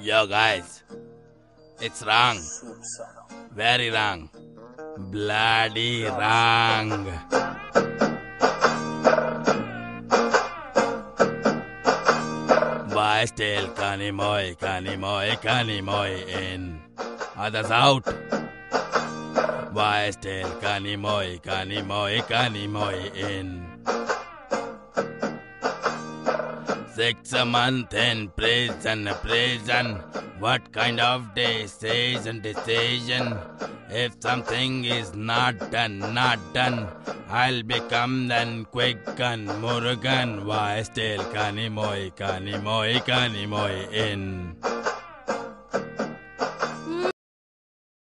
Yo guys, it's wrong. Very wrong. Bloody wrong. Boys still kanimoy in. Others out. Boys still kanimoy in. 6 months in prison. What kind of decision? If something is not done, I'll become then quick gun, Murugan. Why still kanimoy in?